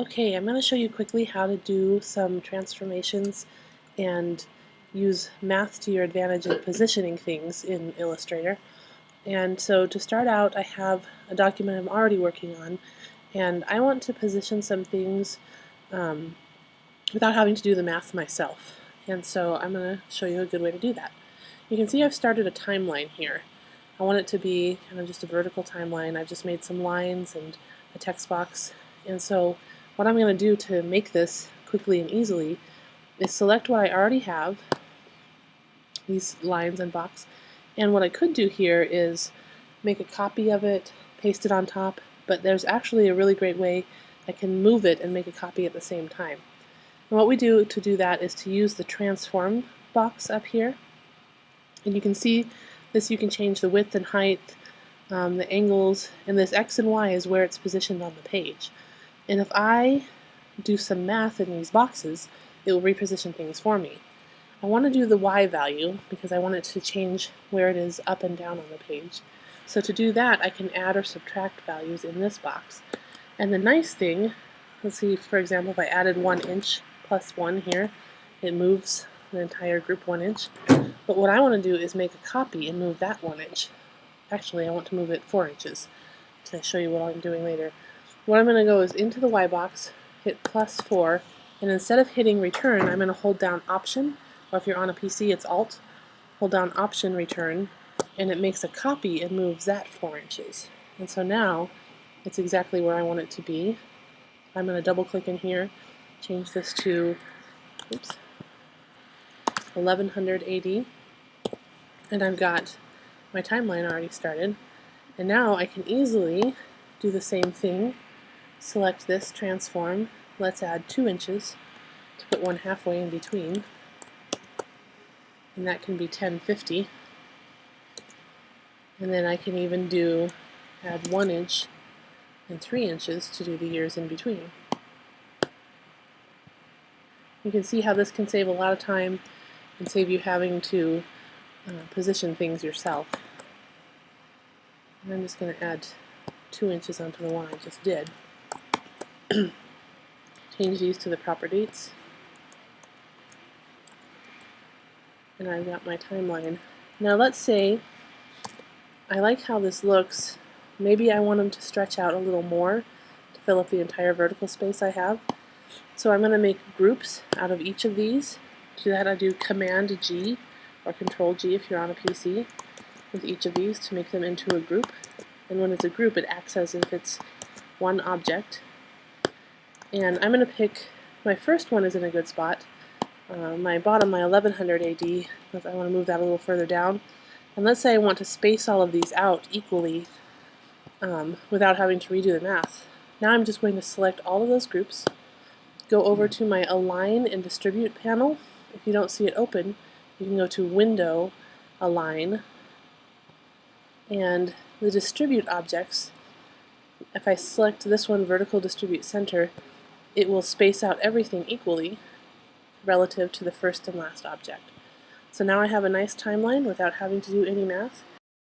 Okay, I'm going to show you quickly how to do some transformations and use math to your advantage in positioning things in Illustrator. And so to start out, I have a document I'm already working on, and I want to position some things without having to do the math myself. And so I'm going to show you a good way to do that. You can see I've started a timeline here. I want it to be kind of just a vertical timeline. I've just made some lines and a text box. And so what I'm going to do to make this quickly and easily is select what I already have, these lines and box, and what I could do here is make a copy of it, paste it on top, but there's actually a really great way I can move it and make a copy at the same time. And what we do to do that is to use the transform box up here, and you can see this, you can change the width and height, the angles, and this X and Y is where it's positioned on the page. And if I do some math in these boxes, it will reposition things for me. I want to do the Y value because I want it to change where it is up and down on the page. So to do that, I can add or subtract values in this box. And the nice thing, let's see, for example, if I added 1 inch plus 1 here, it moves the entire group 1 inch. But what I want to do is make a copy and move that 1 inch. Actually, I want to move it 4 inches. I'll show you what I'm doing later. What I'm going to go is into the Y box, hit +4, and instead of hitting return, I'm going to hold down Option, or if you're on a PC, it's Alt. Hold down Option, return, and it makes a copy and moves that 4 inches. And so now, it's exactly where I want it to be. I'm going to double click in here, change this to 1100 AD, and I've got my timeline already started. And now I can easily do the same thing. Select this, transform, let's add 2 inches to put one halfway in between, and that can be 1050. And then I can even add 1 inch and 3 inches to do the years in between. You can see how this can save a lot of time and save you having to position things yourself. And I'm just going to add 2 inches onto the one I just did. Change these to the proper dates. And I've got my timeline. Now let's say I like how this looks. Maybe I want them to stretch out a little more to fill up the entire vertical space I have. So I'm going to make groups out of each of these. To do that, I do Command G or Control G if you're on a PC with each of these to make them into a group. And when it's a group, it acts as if it's one object. And I'm going to pick, my first one is in a good spot. My bottom, my 1100 AD, I want to move that a little further down. And let's say I want to space all of these out equally without having to redo the math. Now I'm just going to select all of those groups, go over to my Align and Distribute panel. If you don't see it open, you can go to Window, Align, and the Distribute objects. If I select this one, Vertical Distribute Center, it will space out everything equally relative to the first and last object. So now I have a nice timeline without having to do any math,